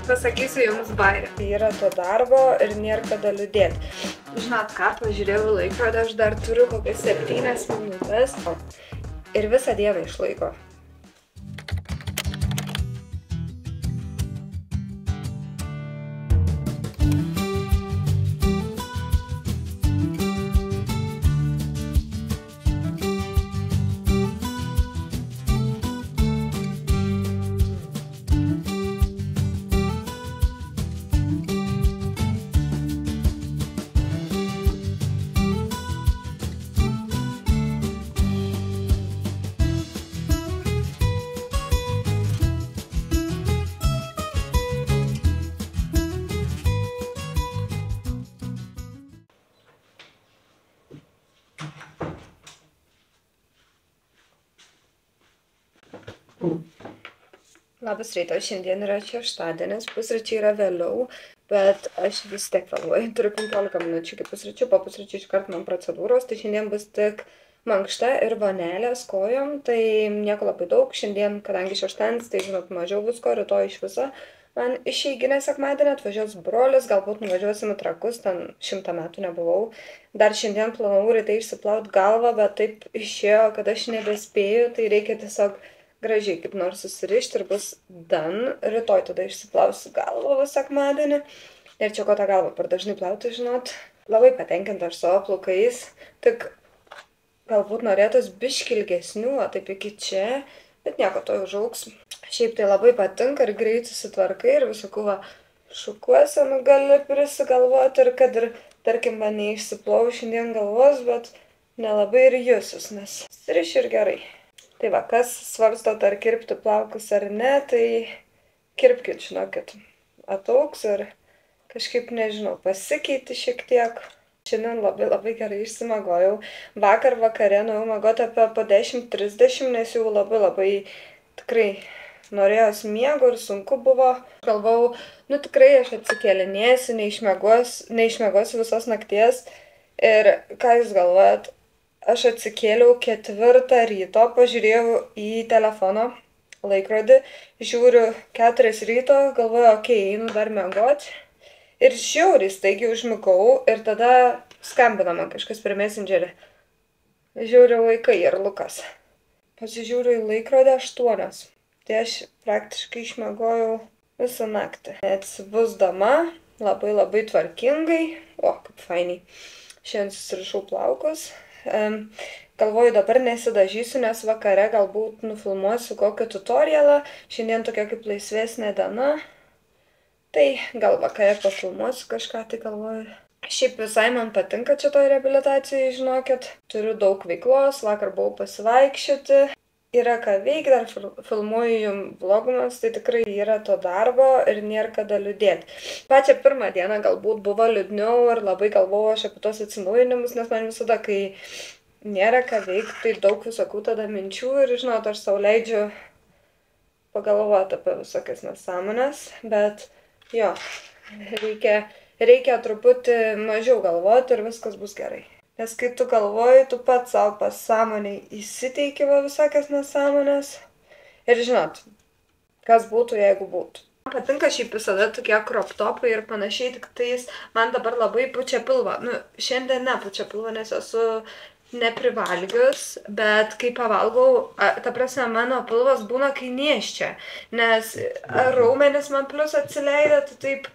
pasakysiu jums bairę. Yra to darbo ir nėra kada liūdėti. Žinot ką, pažiūrėjau laikrodį, aš dar turiu kokias 7 minutės ir visą dieną išlaiko. Labas rytas, šiandien yra šeštadienis, pusryčiai yra vėliau, bet aš vis tiek vėluoju, turiu 15 minučių iki pusryčių, po pusryčių iškart man procedūros, tai šiandien bus tik mankšta ir vonelės kojom, tai nieko labai daug, šiandien, kadangi šeštadienis, tai žinot, mažiau visko, rytoj iš viso. Man išeiginė sekmadienį atvažiuos brolis, galbūt nuvažiuosim į Trakus, ten 100 metų nebuvau. Dar šiandien planavau ryte išsiplaut galvą, bet taip išėjo, kad aš nebespėju, tai reikia tiesiog gražiai kaip nors susirišti ir bus done. Rytoj tada išsiplausiu galvą sekmadienį. Ir čia ko tą galvą per dažnai plauti, žinot. Labai patenkinta aš savo plaukais, tik galbūt norėtos biškį ilgesnių, o taip iki čia, bet nieko to užaugs. Šiaip tai labai patinka ir greit susitvarkai ir visokių šukuosenų gali prisigalvoti ir kad ir, tarkim, man neišsiplau šiandien galvos, bet nelabai ir jusius, nes susirišiu ir gerai. Tai va, kas svarstot ar kirpti plaukus ar ne, tai kirpkit, žinokit, ataugs ir kažkaip, nežinau, pasikeiti šiek tiek. Šiandien labai gerai išsimagojau. Vakar vakare nuėjau miegoti apie po 10:30, nes jau labai tikrai norėjos miego ir sunku buvo. Galvau, tikrai aš atsikėlinėsiu, neišmiegosiu visos nakties. Ir ką jūs galvojat? Aš atsikėliau 4 ryto, pažiūrėjau į telefono laikrodį, žiūriu 4 ryto, galvoju, okei, einu dar miegoti. Ir žiauriai staigiai užmigau ir tada skambino man kažkas per Messengerį. Žiūriu vaikai ir Lukas. Pasižiūriu į laikrodį 8. Tai aš praktiškai išmiegojau visą naktį. Atsibusdama labai tvarkingai. O, kaip fainiai. Šiandien susirišau plaukus. Galvoju, dabar nesidažysiu, nes vakare galbūt nufilmuosiu kokį tutorialą. Šiandien tokia kaip laisvesnė diena. Tai gal vakare pafilmuosiu kažką, tai galvoju. Šiaip visai man patinka čia toj reabilitacijai, žinokit. Turiu daug veiklos, vakar buvau pasivaikščioti. Yra ką veikti, dar filmuoju jums vlogumas, tai tikrai yra to darbo ir nėra kada liūdėti. Pačią pirmą dieną galbūt buvo liūdniau ir labai galvojau aš apie tos atsinaujinimus, nes man visada, kai nėra ką veikti, tai daug visokių tada minčių ir, žinot, aš sau leidžiu pagalvoti apie visokias nesąmones, bet jo, reikia truputį mažiau galvoti ir viskas bus gerai. Nes kai tu galvoji, tu pats savo pasąmoniai įsiteiki visokias nesąmonės. Ir žinot, kas būtų, jeigu būtų. Man patinka šiaip visada tokie crop topai ir panašiai, tik tais man dabar labai pučia pilvą. Šiandien nepučia pilvą, nes esu neprivalgius, bet kai pavalgau, ta prasme, mano pilvas būna kai nėščia. Nes raumenis man plus atsileida, tai taip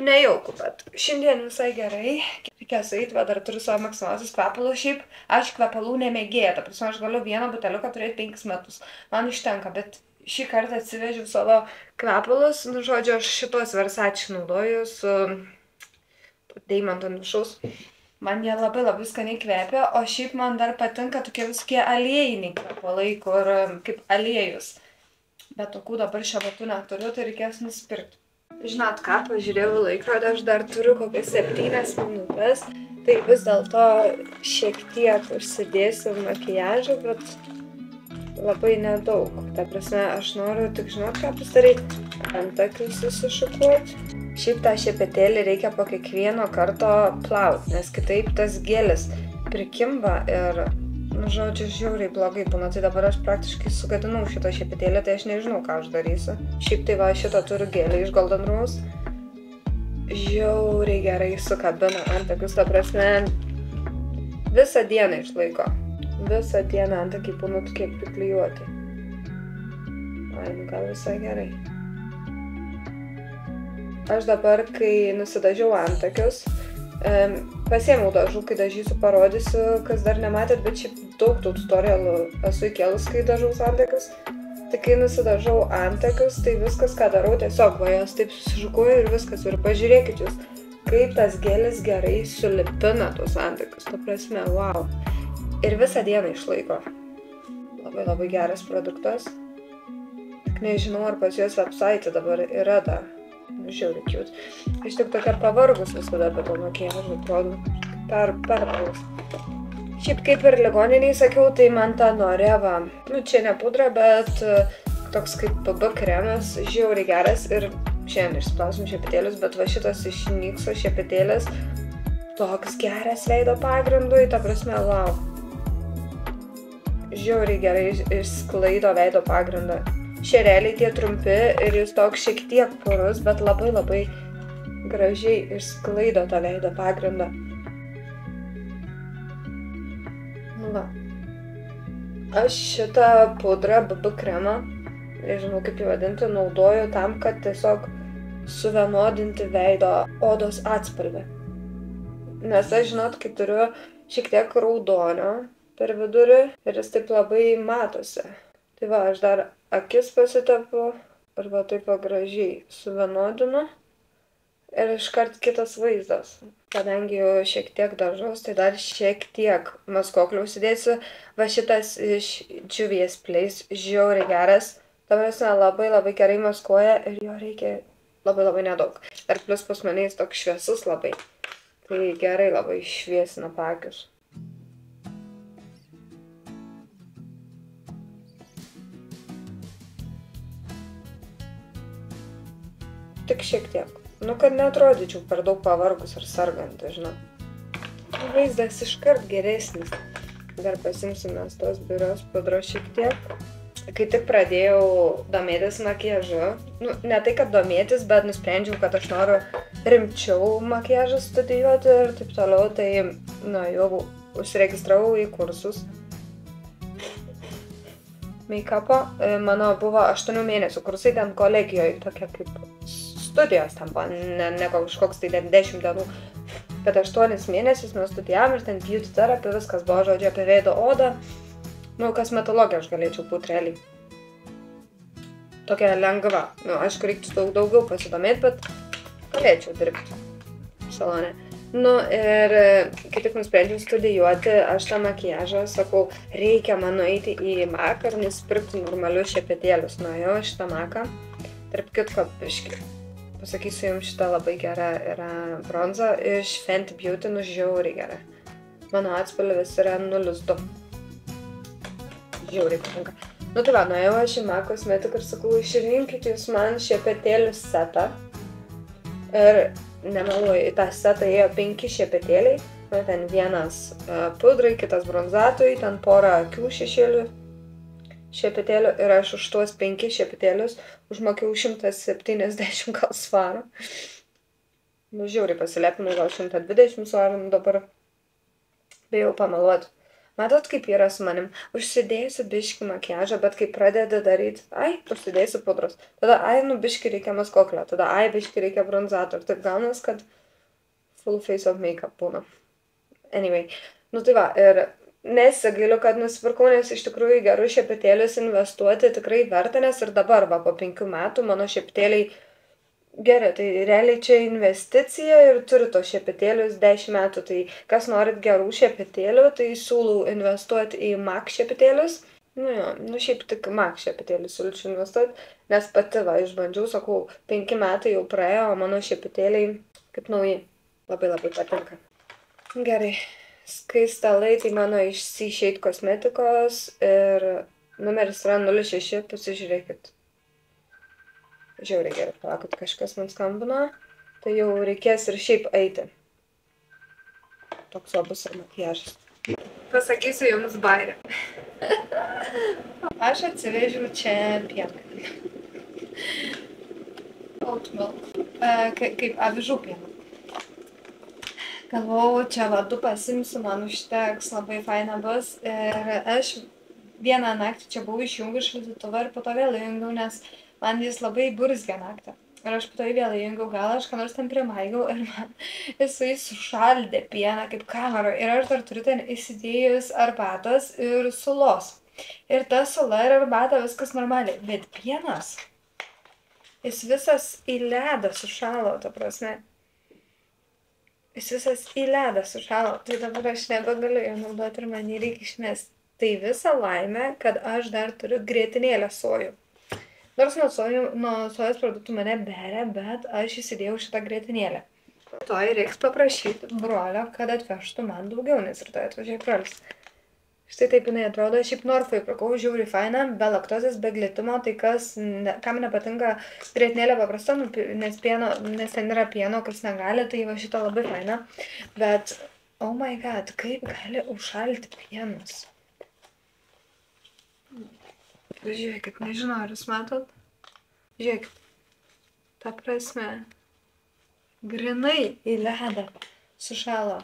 nejauku, bet šiandien visai gerai. Reikės eiti, bet dar turiu savo maksimaliausius kvepalus. Šiaip aš kvepalų nemėgėja, ta prasme, aš galiu vieną buteliuką turėti 5 metus. Man užtenka, bet šį kartą atsivežiau savo kvepalus. Žodžiu, aš šitos Versace naudoju su deimanto viršaus. Man jie labai skaniai kvepia, o šiaip man dar patinka tokie visokie aliejiniai kvepalai, kur kaip aliejus. Bet tokių dabar šiuo metu neturiu, tai reikės nusipirkti. Žinot ką, pažiūrėjau laikrodį, aš dar turiu kokias 7 minutės, tai vis dėlto šiek tiek užsidėsiu makiažą, bet labai nedaug. Ta prasme, aš noriu tik žinot ką pasidaryti, antakius susišukuoti. Šiaip tą šepetėlį reikia po kiekvieno karto plauti, nes kitaip tas gelis prikimba ir Nu, žodžiu, žiauriai blogai būna, tai dabar aš praktiškai sugadinau šitą šepetėlį, tai aš nežinau, ką aš darysiu. Šiaip tai va, šitą turiu gėlį iš Golden Rose. Žiauriai gerai sukabina antakius, ta prasme, visą dieną išlaiko. Visą dieną antakiai būna tokie priklijuoti. Ai, nu gal visai gerai. Aš dabar, kai nusidažiau antakius, pasiėmiau dažų, kai dažysiu, parodysiu, kas dar nematėt, bet šiaip daug tų tutorialų esu įkėlus, kai dažau antakius. Tai kai nusidažau antakius, tai viskas, ką darau, tiesiog va, jos taip susižukuoju ir viskas. Ir pažiūrėkit jūs, kaip tas gelis gerai sulipina tuos antakius. Ta prasme, wow. Ir visą dieną išlaiko. Labai labai geras produktas. Tik nežinau, ar pas jos website dabar yra dar. Žiauriai cute. Aš tik tokia pavargus visada apie to makiažą, atrodo, pervargus. Šiaip kaip ir ligoniniai sakiau, tai man ta Noreva, nu čia ne pudra, bet toks kaip BB kremas, žiauriai geras ir šiandien išsplausim šepetėlius, bet va šitas iš NYXo šepetėlis toks geras veido pagrindui, ta prasme, wow. Žiauriai gerai išsklaido veido pagrindą. Šereliai tie trumpi ir jis toks šiek tiek purus, bet labai labai gražiai išsklaido tą veido pagrindą. Nu va. Aš šitą pudrą, BB kremą, nežinau kaip jį vadinti, naudoju tam, kad tiesiog suvienodinti veido odos atspalvį. Nes aš, žinot, kai turiu šiek tiek raudonio per vidurį ir jis taip labai matosi. Tai va, aš dar akis pasitepu ir va taip va gražiai suvienodinu ir iškart kitas vaizdas. Kadangi jau šiek tiek dažaus, tai dar šiek tiek maskoklių užsidėsiu. Va šitas iš Juvia's Place žiauriai geras. Ta prasme, labai labai gerai maskuoja ir jo reikia labai labai nedaug. Dar plus pas mane jis toks šviesus labai. Tai gerai labai šviesina paakius. Tik šiek tiek. Nu, kad neatrodyčiau per daug pavargus ar sarganti, žinau. Vaizdas iškart geresnis. Dar pasimsime tos biurios pudros šiek tiek. Kai tik pradėjau domėtis makiažu, nu, ne tai, kad domėtis, bet nusprendžiau, kad aš noriu rimčiau makiažą studijuoti ir taip toliau, tai, nu, jau užsiregistravau į kursus. Make-upo. Mano buvo 8 mėnesių kursai ten kolegijoje, tokia kaip studijos ten buvo, ne kažkoks tai 10 dienų, bet 8 mėnesius mes studijavom ir ten beauty therapy, viskas buvo, žodžiu, apie veido odą. Nu, kosmetologija aš galėčiau būti realiai. Tokia lengva. Nu, aišku, reiktų daugiau pasidomėti, bet galėčiau dirbti salone. Nu, ir kai tik nusprendžiau studijuoti, aš tą makiažą, sakau, reikia man nueiti į Maką ir nusipirkti normalius šepetėlius. Nuėjau šitą Maką. Tarp kitko, biškį. Pasakysiu jums, šitą labai gera yra bronza iš Fenty Beauty, nu žiauriai gera. Mano atspalvis yra 02. Žiauriai patinka. Nu tai va, nuėjau aš į Mac kosmetiką ir sakau, išrinkit jūs man šepetėlių setą. Ir nemeluoju, į tą setą ėjo 5 šepetėliai. Ten vienas pudrai, kitas bronzatui, ten porą akių šešėlių šepetėlių ir aš už tuos 5 šepetėlius užmokėjau 170 gal svarų. Nu, žiauriai pasilepinau, gal 120 svarų, dabar bijau pameluoti. Matot, kaip yra su manim? Užsidėsiu biškį makiažą, bet kai pradedi daryti, ai, užsidėsiu pudros. Tada, ai, nu, biškį reikia maskoklio. Tada, ai, biškį reikia bronzato. Ir taip gaunas, kad full face of makeup būna. Anyway, nu tai va, ir nesigailiu, kad nusipirkau, nes iš tikrųjų gerus šepetėlius investuoti tikrai verta, nes ir dabar, va, po 5 metų mano šepetėliai geri, tai realiai čia investicija ir turiu tos šepetėlius 10 metų, tai kas norit gerų šepetėlių, tai siūlau investuoti į MAC šepetėlius. Nu jo, nu šiaip tik MAC šepetėlius siūlyčiau investuoti, nes pati va, išbandžiau, sakau, 5 metai jau praėjo, o mano šepetėliai kaip nauji. Labai labai patinka. Gerai, skaistalai, tai mano iš C-Shade kosmetikos ir numeris yra 06, pasižiūrėkit. Žiauriai gerai, palaukit, kažkas man skambino, tai jau reikės ir šiaip eiti. Toks va bus ir makiažas. pasakysiu jums bairę. Aš atsivežiau čia pieną. Oat milk. Kaip avižų pieną. Galvojau, čia vadu pasimsiu, man užteks, labai faina bus. Ir aš vieną naktį čia buvau išjungus šaldytuvą ir po to vėl įjungiau, nes man jis labai burzgė naktį. Ir aš po to vėl įjungiau, gal aš ką nors ten primaigiau ir man jisai sušaldė pieną kaip kamaro. Ir aš dar turiu ten įsidėjus arbatos ir sulos. Ir ta sula ir arbata viskas normaliai. Bet pienas, jis visas į ledą sušalo, ta prasme. Jis visas į ledą sušalo, tai dabar aš nebegaliu jo naudoti ir man jį reikia išmesti. Tai visa laimė, kad aš dar turiu grietinėlę sojų. Nors nuo sojos produktų mane beria, bet aš įsidėjau šitą grietinėlę. Rytoj reiks paprašyti brolio, kad atvežtų man daugiau, nes rytoj atvažiuoja brolis. Štai taip jinai atrodo, šiaip Norfai pirkau, žiauriai faina, be laktozės, be glitimo, tai kam nepatinka grietinėlė paprasta, nes ten yra pieno, kas negali, tai va šito labai faina. Bet, oh my god, kaip gali užšalti pienas? Žiūrėkit, nežinau, ar jūs matot? Žiūrėkit, ta prasme, grinai į ledą sušalo.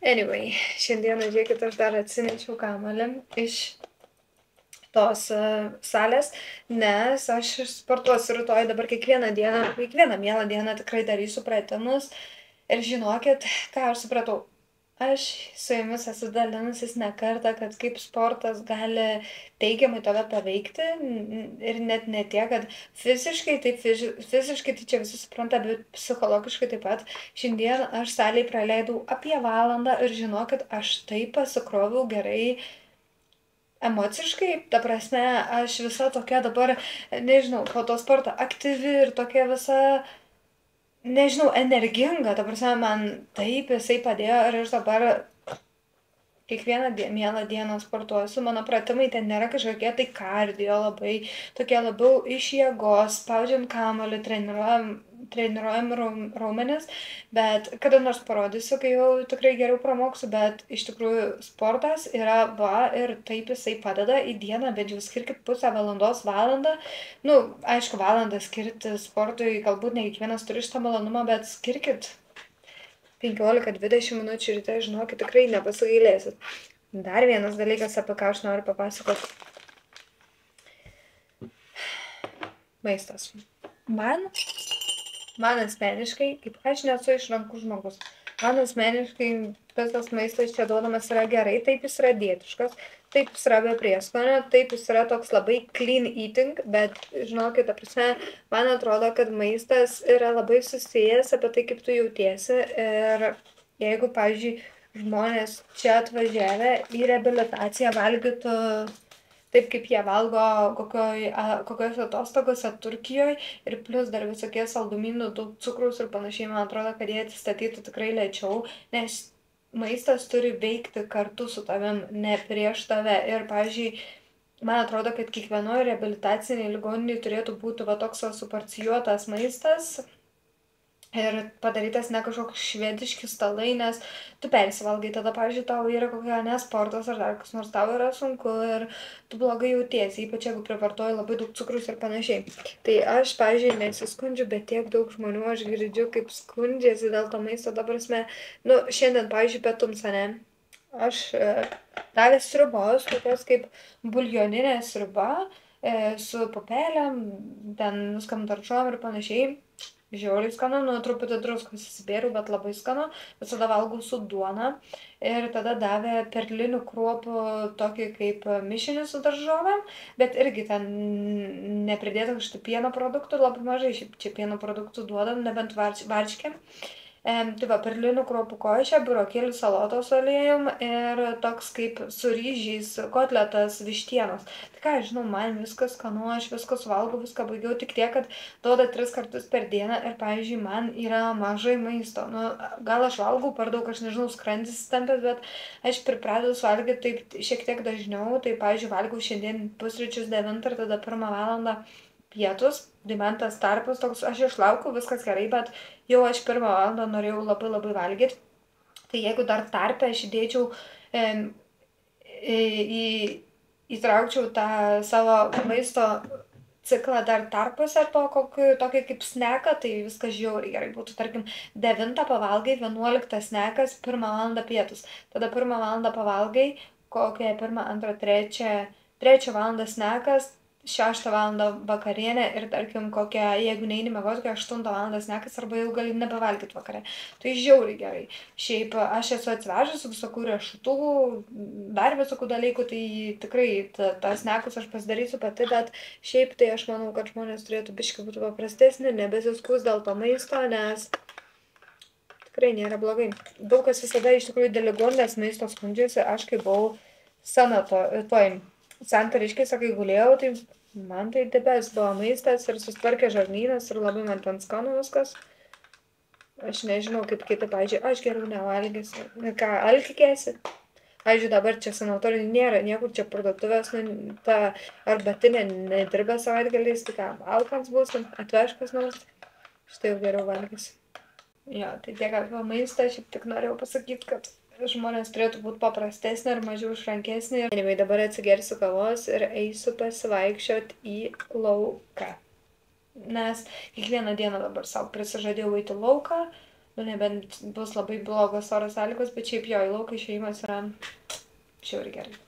Anyway, šiandieną, žiūrėkit, aš dar atsinešiau kamuolį iš tos salės, nes aš sportuosiu rytoj dabar kiekvieną mielą dieną tikrai darysiu pratimus. Ir žinokit, ką aš supratau. Aš su jumis esu dalinusis ne kartą, kad kaip sportas gali teigiamai tave paveikti ir net ne tiek, kad fiziškai tai čia visi supranta, bet psichologiškai taip pat. Šiandien aš salėj praleidau apie valandą ir žinokit, aš taip pasikroviau gerai emociškai, ta prasme, aš visa tokia dabar, nežinau, po to sporto aktyvi ir tokia visa, nežinau, energinga, ta prasme, man taip jisai padėjo ir aš dabar kiekvieną mielą dieną sportuosiu. Mano pratimai ten nėra kažkokie tai kardio labai, tokie labiau iš jėgos, spaudžiam kamuolį, treniruojam raumenis, bet kada nors parodysiu, kai jau tikrai geriau pramoksiu, bet iš tikrųjų sportas yra ir taip jisai padeda į dieną, bet jau skirkit pusę valandos, valandą. Aišku, valandą skirti sportui, galbūt ne kiekvienas turi šitą malonumą, bet skirkit 15-20 minučių ryte, žinokit, tikrai nepasigailėsit. Dar vienas dalykas, apie ką aš noriu papasakoti. Maistas. Man asmeniškai, kaip aš nesu išrankus žmogus, man asmeniškai visas maistas čia duodamas yra gerai, taip jis yra dietiškas, taip jis yra be prieskonio, taip jis yra toks labai clean eating, bet žinokit, ta prasme, man atrodo, kad maistas yra labai susijęs apie tai, kaip tu jautiesi ir jeigu, pavyzdžiui, žmonės čia atvažiavę į reabilitaciją valgytų taip, kaip jie valgo kokios atostogose Turkijoje ir plus dar visokie saldumynų, daug cukraus ir panašiai, man atrodo, kad jie atsistatytų tikrai lėčiau, nes maistas turi veikti kartu su tavim, ne prieš tave. Ir, pavyzdžiui, man atrodo, kad kiekvienoje reabilitaciniai ligoninėje turėtų būti toks suporcijuotas maistas ir padarytas ne kažkoks švediški stalai, nes tu persivalgai, tada, pavyzdžiui, tau yra kokia nesportas ar dar kas nors, tau yra sunku ir tu blogai jautiesi, ypač jeigu privartoji labai daug cukrus ir panašiai. Tai aš, pavyzdžiui, nesiskundžiu, bet tiek daug žmonių aš girdžiu, kaip skundžiasi dėl to maisto, ta prasme, šiandien, pavyzdžiui, pietums, ne, aš davė sriubos, tokios kaip buljoninė sriuba, su pupelėm, ten nuskam daržovom ir panašiai. Žiauriai skanu, truputį druskos įsibėriau, bet labai skanu, visada valgau su duona ir tada davė perlinių kruopų tokį kaip mišinį su daržovėm, bet irgi ten nepridėta kažkaip pieno produktų, labai mažai čia pieno produktų duodam, nebent varškėm. Tai va, perlinių kruopų košė, burokėlių salotos aliejum ir toks kaip su ryžiais kotletas vištienos. Tai ką, žinau, man viskas skanu, aš viskas valgau, viską baigiau, tik tiek, kad duoda 3 kartus per dieną ir, pavyzdžiui, man yra mažai maisto. Gal aš valgau per daug, aš nežinau, skrandis stampės, bet aš pripratus valgyti taip šiek tiek dažniau. Tai, pavyzdžiui, valgau šiandien pusryčius 9 ir tada 1 valandą pietus, tai man tas tarpas toks, aš išlaukau, viskas gerai, bet jau aš 1 valandą norėjau labai valgyti. Tai jeigu dar tarpe aš įdėčiau, įtraukčiau tą savo maisto ciklą dar tarpuose po tokį kaip sneką, tai viskas žiauriai gerai būtų. Tarkim, 9 pavalgai, 11 snekas, 1 valandą pietus. Tada 1 valandą pavalgai, kokią 1, 2, 3 valandą snekas, 6 valandą vakarienė ir tarkim kokią, jeigu neini miegoti, kokią 8 valandą snekas arba jau gali nebevalgyti vakare. Tai žiauriai gerai. Šiaip aš esu atsivežus visokių riešutų, dar visokių dalykų, tai tikrai tas snekus aš pasidarysiu pati, bet šiaip tai aš manau, kad žmonės turėtų biškai būti paprastesni, nebesiskus dėl to maisto, nes tikrai nėra blogai. Daug kas visada iš tikrųjų dėl ligoninės maisto skundžiasi, aš kai buvau santariškėse, kai gulėjau, tai man tai debes buvo maistas ir susitvarkė žarnynas ir labai man ten skanu viskas. Aš nežinau, kaip kiti, pavyzdžiui, aš geriau nevalgysiu. Ką, alkikėsi? Pavyzdžiui, dabar čia sanatorijai nėra, niekur čia parduotuvės, ta arbatinė nedirbė savaitgaliais, tai ką, alkans būsim, atveškas nors, štai jau geriau valgysiu. Jo, tai tiek apie maistą, šiaip tik norėjau pasakyti, kad žmonės turėtų būti paprastesnė ir mažiau išrankesnė. Anyway, dabar atsigersiu kavos ir eisiu pasivaikščioti į lauką. Nes kiekvieną dieną dabar savo prisižadėjau eiti lauką, nebent bus labai blogos oro sąlygos, bet šiaip jo, į lauką išėjimas yra žiauriai gerai.